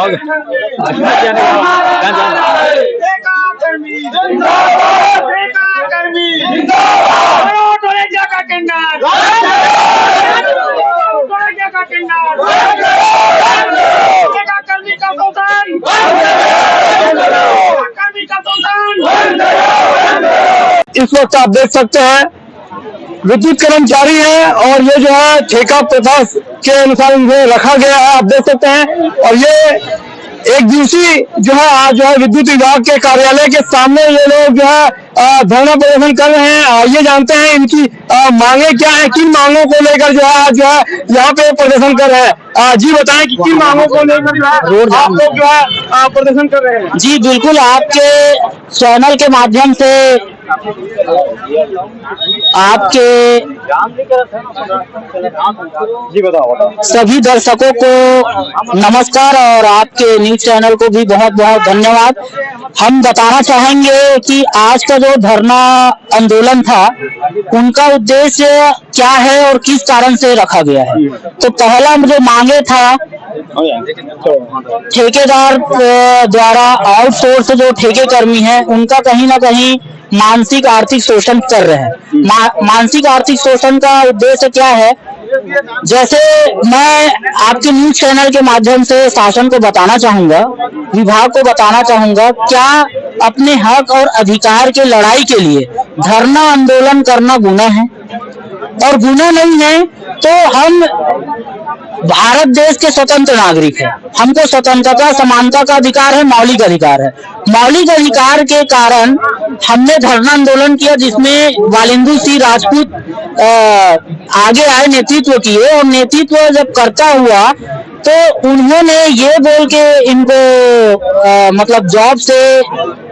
इस वक्त आप देख सकते हैं विद्युत कर्मचारी है और ये जो है ठेका प्रथा के अनुसार इन्हें रखा गया है, आप देख सकते हैं। और ये एक दिवसीय जो है आज जो है विद्युत विभाग के कार्यालय के सामने ये लोग जो है धरना प्रदर्शन कर रहे हैं। आइए जानते हैं इनकी मांगे क्या है, किन मांगों को लेकर जो है आज जो है यहाँ पे प्रदर्शन कर रहे हैं। जी बताएं कि किन मांगों को लेकर जो है आप लोग जो है प्रदर्शन कर रहे हैं। जी बिल्कुल, आपके चैनल के माध्यम से आपके जी बताओ सभी दर्शकों को नमस्कार और आपके न्यूज चैनल को भी बहुत बहुत धन्यवाद। हम बताना चाहेंगे कि आज का जो धरना आंदोलन था उनका उद्देश्य क्या है और किस कारण से रखा गया है। तो पहला जो मांगे था, ठेकेदार द्वारा आउटसोर्स जो ठेके कर्मी हैं उनका कहीं ना कहीं मानसिक आर्थिक शोषण कर रहे हैं। मानसिक आर्थिक शोषण का उद्देश्य क्या है, जैसे मैं आपके न्यूज चैनल के माध्यम से शासन को बताना चाहूंगा, विभाग को बताना चाहूंगा, क्या अपने हक और अधिकार के लड़ाई के लिए धरना आंदोलन करना गुनाह है? और गुनाह नहीं है तो हम भारत देश के स्वतंत्र नागरिक हैं, हमको स्वतंत्रता समानता का अधिकार है, मौलिक अधिकार है। मौलिक अधिकार के कारण हमने धरना आंदोलन किया जिसमें वालिंदु सिंह राजपूत आगे आए, नेतृत्व किए। और नेतृत्व जब करता हुआ तो उन्होंने ये बोल के इनको मतलब जॉब से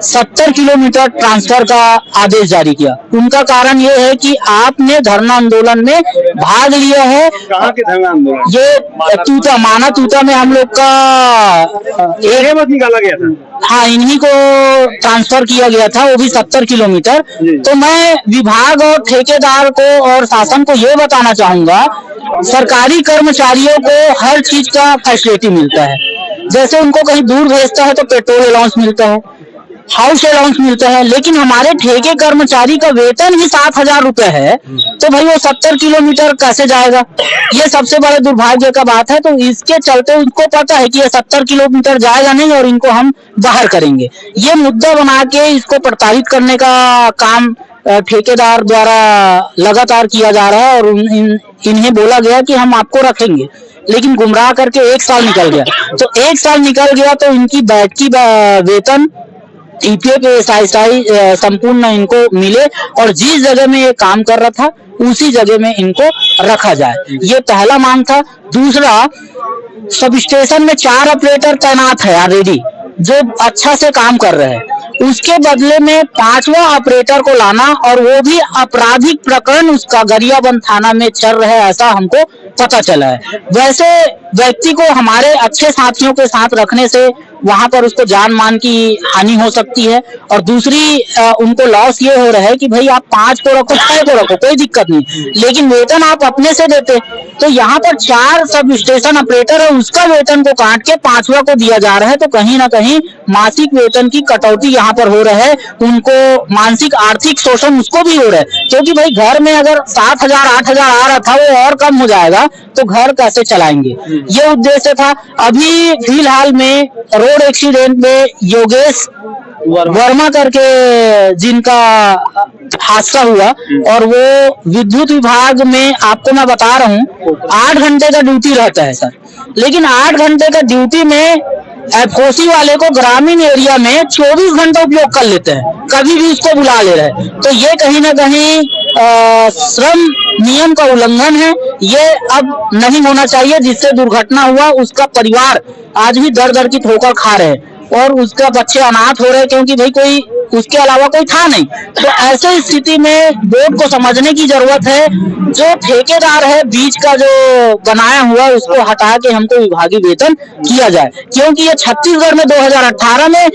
70 किलोमीटर ट्रांसफर का आदेश जारी किया। उनका कारण ये है कि आपने धरना आंदोलन में भाग लिया है। कहाँ के धरना आंदोलन? ये तूता माना तूता में हम लोग का एक निकाला गया था। हाँ, इन्हीं को ट्रांसफर किया गया था, वो भी 70 किलोमीटर। तो मैं विभाग और ठेकेदार को और शासन को ये बताना चाहूंगा, सरकारी कर्मचारियों को हर चीज का फैसिलिटी मिलता है। जैसे उनको कहीं दूर भेजता है तो पेट्रोल अलाउंस मिलता है, हाउस अलाउंस मिलता है, लेकिन हमारे ठेके कर्मचारी का वेतन ही 7,000 रुपए है। तो भाई वो 70 किलोमीटर कैसे जाएगा? ये सबसे बड़े दुर्भाग्य का बात है। तो इसके चलते उनको पता है कि ये 70 किलोमीटर जाएगा नहीं और इनको हम बाहर करेंगे। ये मुद्दा बना के इसको प्रताड़ित करने का काम ठेकेदार द्वारा लगातार किया जा रहा है। और इन्हें बोला गया कि हम आपको रखेंगे, लेकिन गुमराह करके 1 साल निकल गया। तो 1 साल निकल गया तो इनकी बैठकी वेतन ईपीएफ एसआई संपूर्ण इनको मिले और जिस जगह में ये काम कर रहा था उसी जगह में इनको रखा जाए। ये पहला मांग था। दूसरा, सब स्टेशन में 4 ऑपरेटर तैनात है ऑलरेडी जो अच्छा से काम कर रहे हैं, उसके बदले में 5वां ऑपरेटर को लाना, और वो भी आपराधिक प्रकरण उसका गरियाबंद थाना में चल रहा है, ऐसा हमको पता चला है। वैसे व्यक्ति को हमारे अच्छे साथियों के साथ रखने से वहां पर उसको जान मान की हानि हो सकती है। और दूसरी उनको लॉस ये हो रहा है कि भाई आप 5 को रखो, 6 को रखो, कोई दिक्कत नहीं, लेकिन वेतन आप अपने से देते। तो यहाँ पर 4 सब स्टेशन ऑपरेटर है, उसका वेतन को काट के 5वां को दिया जा रहा है। तो कहीं ना कहीं मासिक वेतन की कटौती यहाँ पर हो रहा है। उनको मानसिक आर्थिक शोषण उसको भी हो रहा है, क्योंकि भाई घर में अगर 7,000 8,000 आ रहा था वो और कम हो जाएगा तो घर कैसे चलाएंगे, ये उद्देश्य था। अभी फिलहाल में रोड एक्सीडेंट में योगेश वर्मा करके जिनका हादसा हुआ, और वो विद्युत विभाग में आपको मैं बता रहा हूँ 8 घंटे का ड्यूटी रहता है सर, लेकिन 8 घंटे का ड्यूटी में एफओसी वाले को ग्रामीण एरिया में 24 घंटा उपयोग कर लेते हैं, कभी भी उसको बुला ले रहे हैं। तो ये कहीं ना कहीं श्रम नियम का उल्लंघन है। ये अब नहीं होना चाहिए। जिससे दुर्घटना हुआ उसका परिवार आज भी दर दर की ठोकर खा रहे हैं और उसका बच्चे अनाथ हो रहे हैं, क्योंकि भाई कोई उसके अलावा कोई था नहीं। तो ऐसे स्थिति में बोर्ड को समझने की जरूरत है। जो ठेकेदार है बीच का जो बनाया हुआ उसको हटा के हमको विभागीय वेतन किया जाए, क्योंकि ये छत्तीसगढ़ में 2018 में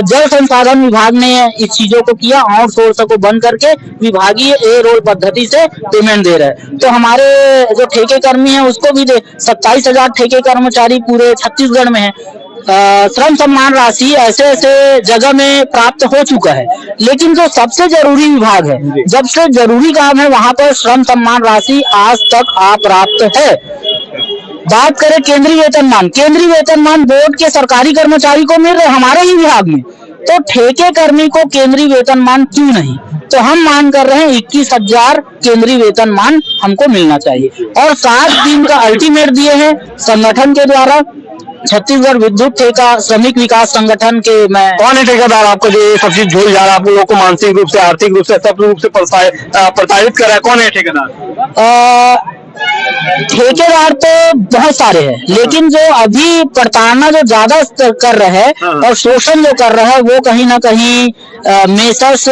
जल संसाधन विभाग ने इस चीजों को किया, आउटसोर्स को बंद करके विभागीय ए रोल पद्धति से पेमेंट दे रहे हैं। तो हमारे जो ठेके कर्मी है उसको भी 27,000 ठेके कर्मचारी पूरे छत्तीसगढ़ में है। श्रम सम्मान राशि ऐसे ऐसे जगह में प्राप्त हो चुका है, लेकिन जो सबसे जरूरी विभाग है, जब से जरूरी काम है, वहां पर श्रम सम्मान राशि आज तक अप्राप्त है। बात करें केंद्रीय वेतनमान बोर्ड के सरकारी कर्मचारी को मिल रहे हमारे ही विभाग में, तो ठेके कर्मी को केंद्रीय वेतनमान क्यों नहीं? तो हम मांग कर रहे हैं 21,000 केंद्रीय वेतनमान हमको मिलना चाहिए। और 7 दिन का अल्टीमेट दिए हैं संगठन के द्वारा, छत्तीसगढ़ विद्युत ठेका श्रमिक विकास संगठन के। मैं कौन है ठेकेदार आपको जो ये सब चीज झोल जा रहा है, आप लोगों को मानसिक रूप से, आर्थिक रूप से, सब रूप से प्रताड़ित कर रहा है? कौन है ठेकेदार? ठेकेदार तो बहुत सारे हैं, लेकिन जो अभी प्रताड़ना जो ज्यादा कर रहे हैं और शोषण जो कर रहा है, वो कहीं ना कहीं मेसर्स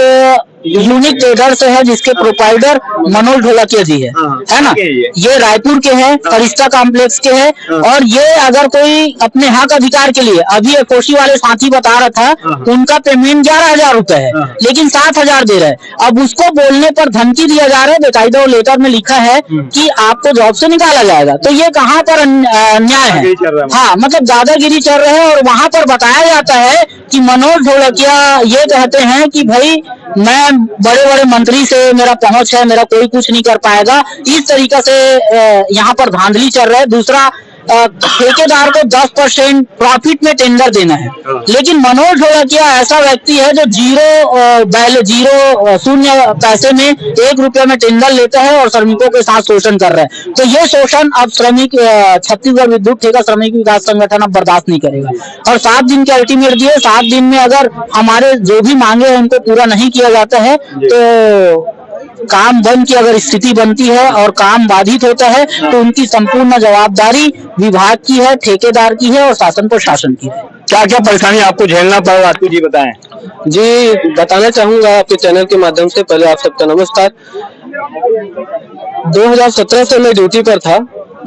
यूनिक ट्रेडर्स है, जिसके प्रोपाइटर मनोज ढोलकिया जी है ना। ये रायपुर के हैं, फरिश्ता कॉम्प्लेक्स के हैं, और ये अगर कोई अपने हक अधिकार के लिए, अभी कोशी वाले साथी बता रहा था, उनका पेमेंट 11,000 रुपए है, लेकिन 7,000 दे रहे हैं। अब उसको बोलने पर धमकी दिया जा रहा है, बेकायदा लेटर में लिखा है कि आपको जॉब से निकाला जाएगा। तो ये कहाँ पर अन्याय है? हाँ, मतलब दादागिरी चल रहे हैं। और वहां पर बताया जाता है कि मनोज ढोलकिया ये कहते हैं कि भाई मैं बड़े बड़े मंत्री से मेरा पहुंच है, मेरा कोई कुछ नहीं कर पाएगा। इस तरीका से यहाँ पर धांधली चल रहा है। दूसरा, ठेकेदार को 10% प्रॉफिट में टेंडर देना है, लेकिन मनोज ढोलकिया ऐसा व्यक्ति है जो शून्य पैसे में 1 रुपया में टेंडर लेता है और श्रमिकों के साथ शोषण कर रहा है। तो ये शोषण अब छत्तीसगढ़ विद्युत ठेका श्रमिक विकास संगठन अब बर्दाश्त नहीं करेगा। और 7 दिन के अल्टीमेट दिए, 7 दिन में अगर हमारे जो भी मांगे हैं उनको पूरा नहीं किया जाता है तो काम बंद की अगर स्थिति बनती है और काम बाधित होता है, तो उनकी संपूर्ण जवाबदारी विभाग की है, ठेकेदार की है और शासन प्रशासन की है। क्या क्या परेशानी आपको झेलना पड़ रहा है, जी बताएं। जी, बताना चाहूंगा आपके चैनल के माध्यम से। पहले आप सबका नमस्कार। 2017 से मैं ड्यूटी पर था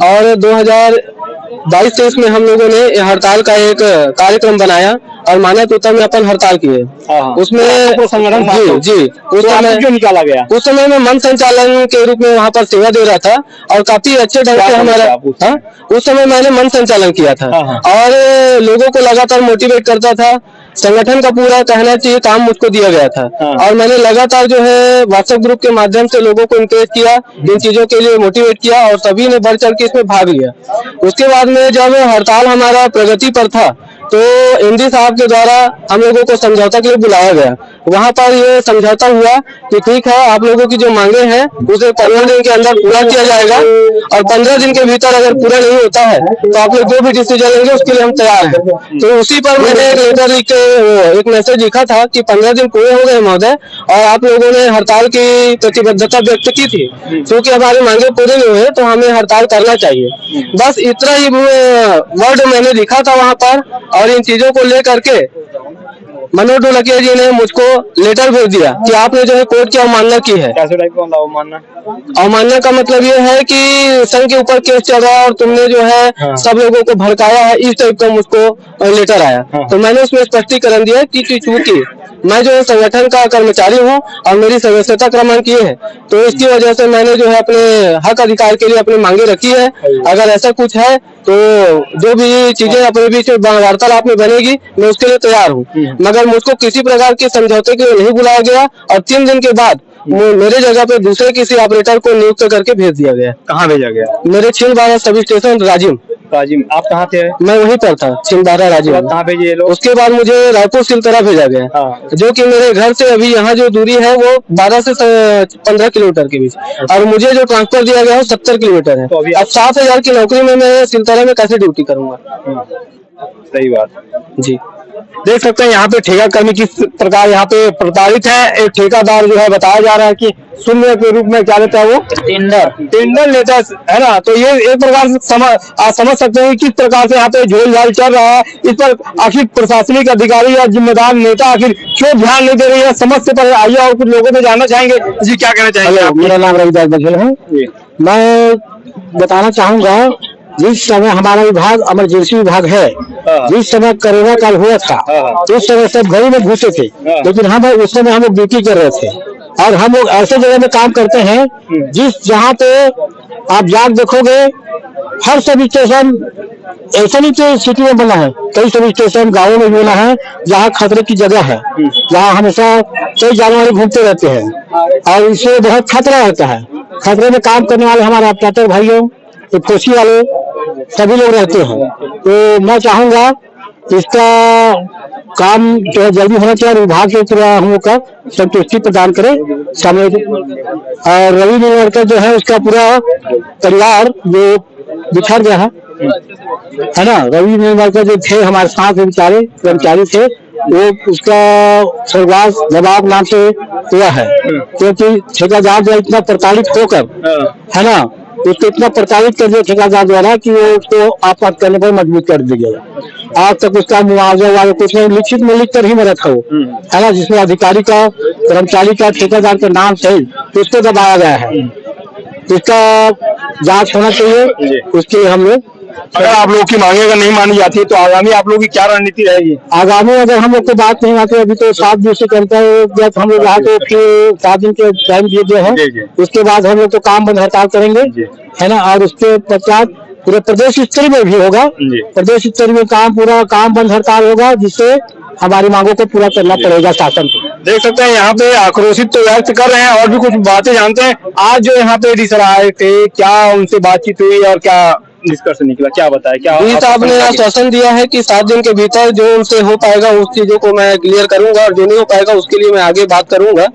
और 2022-23 में हम लोगों ने हड़ताल का एक कार्यक्रम बनाया और मानव तोता में अपन हड़ताल किए। उसमें संगठन जी उस समय क्यों निकाला गया? उस समय मैं मन संचालन के रूप में वहाँ पर सेवा दे रहा था और काफी अच्छे ढंग से हमारा उस समय मैंने मन संचालन किया था और लोगों को लगातार मोटिवेट करता था। संगठन का पूरा कहना चाहिए काम मुझको दिया गया था और मैंने लगातार जो है व्हाट्सएप ग्रुप के माध्यम से लोगों को इंकरेज किया, इन चीजों के लिए मोटिवेट किया और सभी ने बढ़ चढ़ के इसमें भाग लिया। उसके बाद में जब हड़ताल हमारा प्रगति पर था तो एमडी साहब के द्वारा हम लोगों को समझौता के लिए बुलाया गया। वहाँ पर ये समझौता हुआ कि ठीक है, आप लोगों की जो मांगे हैं उसे 15 दिन के अंदर पूरा किया जाएगा और 15 दिन के भीतर अगर पूरा नहीं होता है तो आप लोग जो भी डिसीजन लेंगे उसके लिए हम तैयार हैं। तो उसी पर मैंने एक लेटर लिख के एक मैसेज लिखा था कि 15 दिन पूरे हो गए महोदय और आप लोगों ने हड़ताल की प्रतिबद्धता व्यक्त की थी, क्योंकि हमारी मांगे पूरी नहीं हुई तो हमें हड़ताल करना चाहिए। बस इतना ही वर्ड मैंने लिखा था वहाँ पर और इन चीजों को लेकर के मनोज ढोलकिया जी ने मुझको लेटर भेज दिया कि आपने जो है कोर्ट की अवमानना की है। कैसे टाइप का अवमानना? अवमानना का मतलब ये है कि संघ के ऊपर केस चल रहा है और तुमने जो है सब लोगों को भड़काया है, इस टाइप का मुझको लेटर आया। तो मैंने उसमें स्पष्टीकरण दिया कि चूंकि मैं जो है संगठन का कर्मचारी हूँ और मेरी सदस्यता क्रमांक ये है, तो इसकी वजह से मैंने जो है अपने हक अधिकार के लिए अपनी मांगे रखी है। अगर ऐसा कुछ है तो जो भी चीजें अपने बीच वार्तालाप में बनेगी मैं उसके लिए तैयार हूँ, मगर मुझको किसी प्रकार के समझौते के लिए नहीं बुलाया गया और 3 दिन के बाद मेरे जगह पे दूसरे किसी ऑपरेटर को नियुक्त करके भेज दिया गया। कहाँ भेजा गया? मेरे छिंदवाड़ा सब स्टेशन राजिम। आप कहाँ थे? मैं वहीं पर था, छिंदवाड़ा राजिम। कहाँ भेजे ये लोग? उसके बाद मुझे रायपुर सिलतरा भेजा गया, जो कि मेरे घर से अभी यहाँ जो दूरी है वो 12 से 15 किलोमीटर के बीच, और मुझे जो ट्रांसफर दिया गया है 70 किलोमीटर है। तो अब 7,000 की नौकरी में मैं सिलतरा में कैसे ड्यूटी करूंगा? सही बात जी। देख सकते हैं यहाँ पे ठेका कर्मी किस प्रकार यहाँ पे प्रताड़ित है। एक ठेकेदार जो है बताया जा रहा है कि शून्य के रूप में क्या लेता है, वो टेंडर लेता है ना। तो ये एक प्रकार से समझ सकते हैं किस प्रकार से यहाँ पे झोल झाल चल रहा है। इस पर आखिर प्रशासनिक अधिकारी या जिम्मेदार नेता आखिर क्यों ध्यान नहीं दे रही है, समझते पर आइए और कुछ लोगों से जानना चाहेंगे। जी क्या कहना चाहेंगे? मेरा नाम रविदास बघेल है। मैं बताना चाहूंगा, जिस समय हमारा विभाग इमरजेंसी विभाग है, जिस समय कोरोना काल हुआ था उस समय सब घरों में घुसे थे, लेकिन हम उस समय हम लोग ड्यूटी कर रहे थे और हम लोग ऐसे जगह में काम करते हैं जहाँ पे आप जाकर देखोगे हर सब स्टेशन ऐसा नहीं कि सिटी में बना है, कई सब स्टेशन गाँवों में बना है जहाँ खतरे की जगह है, जहाँ हमेशा कई जानवर घूमते रहते हैं और इससे बहुत खतरा रहता है। खतरे में काम करने वाले हमारे ऑपरेटर भाइयों, कोसी वाले सभी लोग रहते हैं। तो मैं चाहूंगा इसका काम जो है जल्दी होना चाहिए और विभाग के पूरा हम लोग का संतुष्टि प्रदान करें समय। और रवि निर्मलकर जो है उसका पूरा परिवार जो बिछड़ गया है ना, रवि निर्मलकर जो थे हमारे साथ कर्मचारी थे, वो उसका स्वर्गवास जवाब नाम से हुआ है, क्योंकि ठेकेदार जो इतना प्रताड़ित होकर है ना, उसको इतना प्रताड़ित कर दिया ठेकेदार द्वारा कि वो उसको आत्महत्या करने पर मजबूर कर दिया। आज तक उसका मुआवजा वाला कुछ नहीं, लिखित में लिख कर ही में रखा हो है ना, जिसमें अधिकारी का, कर्मचारी का, ठेकेदार के नाम सहित उसको दबाया गया है। इसका जांच होना चाहिए। उसके हम लोग, अगर आप लोग की मांगे अगर नहीं मानी जाती है तो आगामी आप लोग की क्या रणनीति रहेगी? आगामी अगर हम लोग को बात नहीं आती, अभी तो 7 दिन से करता है, जब हम लोग यहाँ पे फिर 7 दिन के टाइम दिए गए हैं, उसके बाद हम लोग तो काम बंद हड़ताल करेंगे है ना, और उसके पश्चात पूरे प्रदेश स्तरीय में भी होगा, प्रदेश स्तरीय में पूरा काम बंद हड़ताल होगा, जिससे हमारी मांगों को पूरा करना पड़ेगा शासन को। देख सकते हैं यहाँ पे आक्रोशित तो व्यक्त कर रहे हैं और भी कुछ बातें जानते हैं। आज जो यहाँ पे डीसर आए थे, क्या उनसे बातचीत हुई और क्या निष्कर्ष निकला, क्या बताया? क्या साहब ने आश्वासन दिया है कि 7 दिन के भीतर जो उनसे हो पाएगा उस चीजों को मैं क्लियर करूंगा और जो नहीं हो पाएगा उसके लिए मैं आगे बात करूंगा।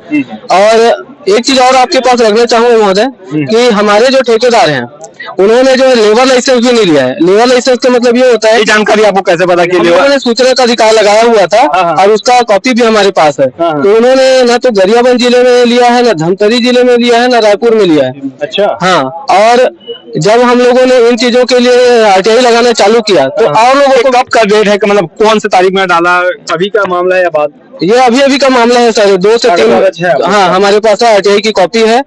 और एक चीज और आपके पास रखना चाहूंगा महोदय कि हमारे जो ठेकेदार हैं उन्होंने जो लेबर लाइसेंस भी नहीं लिया है। लेबर लाइसेंस का मतलब ये होता है, जानकारी आपको कैसे पता कि उन्होंने सूचना का अधिकार लगाया हुआ था और उसका कॉपी भी हमारे पास है। तो उन्होंने न तो गरियाबंद जिले में लिया है, न धमतरी जिले में लिया है, न रायपुर में लिया है। अच्छा, हाँ। और जब हम लोगों ने इन चीजों के लिए आरटीआई लगाना चालू किया तो और लोगों को कब का डेट है, मतलब कौन सी तारीख में डाला, अभी का मामला है या बाद? ये अभी का मामला है सर, 2 से 3। हाँ, हमारे पास आरटीआई की कॉपी है।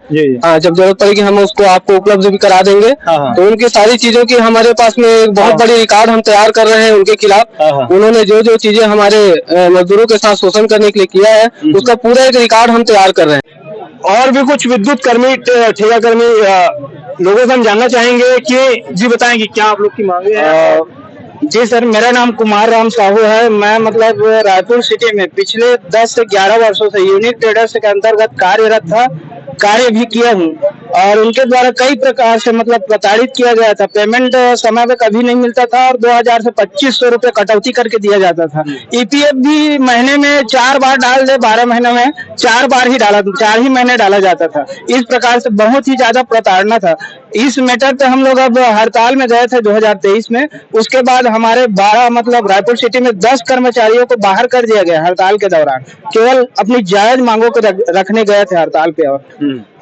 हाँ, जब जरूरत पड़ेगी हम उसको आपको उपलब्ध भी करा देंगे। तो उनकी सारी चीजों की हमारे पास में एक बहुत बड़ी रिकॉर्ड हम तैयार कर रहे हैं उनके खिलाफ। उन्होंने जो चीजें हमारे मजदूरों के साथ शोषण करने के लिए किया है उसका पूरा एक रिकॉर्ड हम तैयार कर रहे हैं। और भी कुछ विद्युत कर्मी, ठेका कर्मी लोगों से हम जानना चाहेंगे कि जी बताएंगे क्या आप लोग की मांगे हैं? जी सर, मेरा नाम कुमार राम साहू है। मैं मतलब रायपुर सिटी में पिछले 10 से 11 वर्षों से यूनिक ट्रेडर्स के अंतर्गत कार्यरत था, कार्य भी किया हूँ और उनके द्वारा कई प्रकार से मतलब प्रताड़ित किया गया था। पेमेंट समय पे कभी नहीं मिलता था और 2000 से 2500 रुपए कटौती करके दिया जाता था। ईपीएफ भी महीने में 4 बार डाल दे, 12 महीने में 4 बार ही 4 ही महीने डाला जाता था। इस प्रकार से बहुत ही ज्यादा प्रताड़ना था। इस मैटर पे हम लोग अब हड़ताल में गए थे 2023 में। उसके बाद हमारे 12 मतलब रायपुर सिटी में 10 कर्मचारियों को बाहर कर दिया गया हड़ताल के दौरान, केवल अपनी जायज मांगों को रखने गए थे हड़ताल पे, और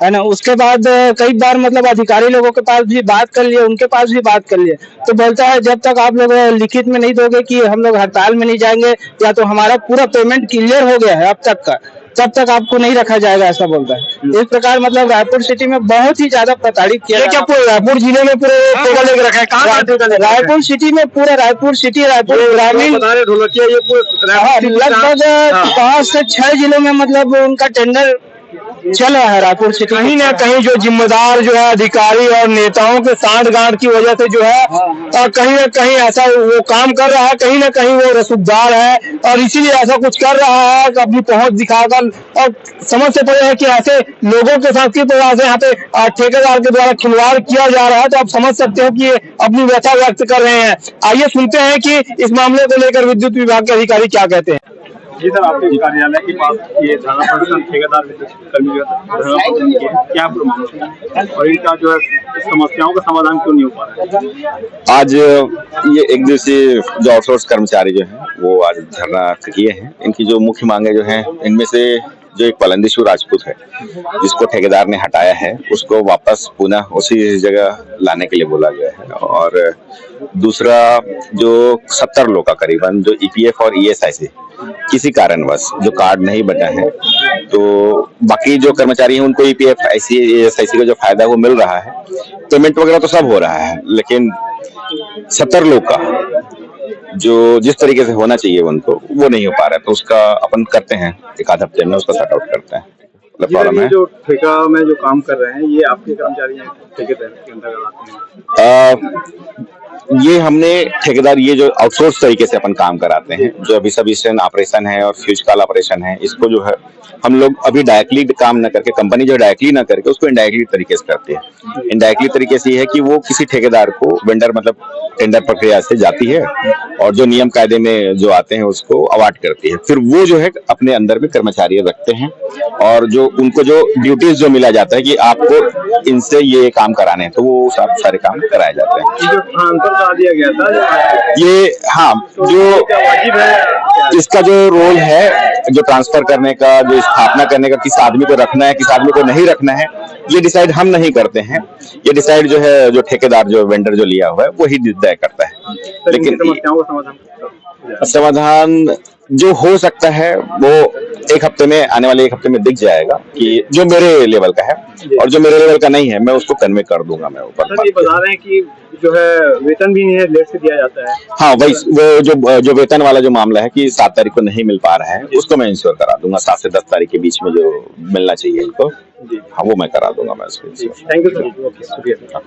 है ना। उसके बाद कई बार मतलब अधिकारी लोगों के पास भी बात कर लिए, उनके पास भी बात कर लिए, तो बोलता है जब तक आप लोग लिखित में नहीं दोगे कि हम लोग हड़ताल में नहीं जाएंगे या तो हमारा पूरा पेमेंट क्लियर हो गया है अब तक का, तब तक आपको नहीं रखा जाएगा, ऐसा बोलता है। इस प्रकार मतलब रायपुर सिटी में बहुत ही ज्यादा प्रताड़ित किया। क्या पूरे रायपुर जिले में पूरे ठेका लेकर रखा है? कहाँ रायपुर सिटी में, पूरा रायपुर सिटी, रायपुर ग्रामीण, लगभग 5 से 6 जिलों में मतलब उनका टेंडर चल रहा है रायपुर सिटी। कहीं ना कहीं जो जिम्मेदार जो है अधिकारी और नेताओं के सांठगांठ की वजह से जो है कहीं ना कहीं ऐसा वो काम कर रहा है, कहीं ना कहीं वो रसूखदार है और इसीलिए ऐसा कुछ कर रहा है कि अपनी पहुंच दिखाकर। और समझ से पड़े है कि ऐसे लोगों के साथ किस प्रकार से यहाँ पे ठेकेदार के द्वारा खिलवाड़ किया जा रहा है, तो आप समझ सकते हो कि ये अपनी व्यथा व्यक्त कर रहे हैं। आइए सुनते हैं कि इस मामले को लेकर विद्युत विभाग के अधिकारी क्या कहते हैं। जी सर, आपके कार्यालय के पास ये धरना प्रदर्शन ठेकेदार कर्मी क्या और इनका जो है समस्याओं का समाधान क्यों नहीं हो पा रहा है? आज ये एक दिवसीय जो आउटसोर्स कर्मचारी जो हैं वो आज धरना किए हैं। इनकी जो मुख्य मांगे जो हैं, इनमें से जो एक पलंदीशु राजपूत है जिसको ठेकेदार ने हटाया है, उसको वापस पुनः उसी जगह लाने के लिए बोला गया है। और दूसरा जो 70 लोग का करीबन जो ईपीएफ और ईएसआईसी किसी कारणवश जो कार्ड नहीं बना है, तो बाकी जो कर्मचारी हैं उनको ईपीएफ ईएसआईसी का जो फायदा है वो मिल रहा है, पेमेंट वगैरह तो सब हो रहा है, लेकिन 70 लोग का जो जिस तरीके से होना चाहिए उनको वो नहीं हो पा रहा है। तो उसका अपन करते हैं, एक आध हफ्ते में उसका सॉर्ट आउट करते हैं। प्रॉब्लम है। जो ठेका में जो काम कर रहे हैं ये आपके कर्मचारी हैं, ठेकेदार के अंतर्गत आते हैं? ये हमने ठेकेदार ये जो आउटसोर्स तरीके से अपन काम कराते हैं, जो अभी सब ईस्टर्न ऑपरेशन है और फ्यूज कॉल ऑपरेशन है, इसको जो है हम लोग अभी डायरेक्टली काम न करके, कंपनी जो डायरेक्टली ना करके उसको इनडायरेक्टली तरीके से करती है। इनडायरेक्टली तरीके से ये है कि वो किसी ठेकेदार को वेंडर मतलब टेंडर प्रक्रिया से जाती है और जो नियम कायदे में जो आते हैं उसको अवार्ड करती है। फिर वो जो है अपने अंदर में कर्मचारी रखते हैं और जो उनको जो ड्यूटीज जो मिला जाता है कि आपको इनसे ये काम कराने हैं, तो वो सारे काम कराए जाते हैं। जो ट्रांसफर करा दिया गया था ये हाँ, जो क्या वाजिब है? इसका जो रोल है, जो ट्रांसफर करने का, जो स्थापना करने का, किस आदमी को रखना है, किस आदमी को नहीं रखना है, ये डिसाइड हम नहीं करते हैं। ये डिसाइड जो है जो ठेकेदार जो वेंडर जो लिया हुआ है वही तय करता है। लेकिन समस्याओं का समाधान जो हो सकता है वो एक हफ्ते में, आने वाले एक हफ्ते में दिख जाएगा कि जो मेरे लेवल का है, और जो मेरे लेवल का नहीं है मैं उसको कन्वे कर दूंगा। मैं ऊपर ये बता रहे हैं कि जो है वेतन भी नहीं है, लेट से दिया जाता है। हाँ, वही वो जो वेतन वाला जो मामला है कि 7 तारीख को नहीं मिल पा रहा है, उसको मैं इंश्योर करा दूंगा। 7 से 10 तारीख के बीच में जो मिलना चाहिए इनको, हाँ वो मैं करा दूंगा। मैं उसको थैंक यू सर।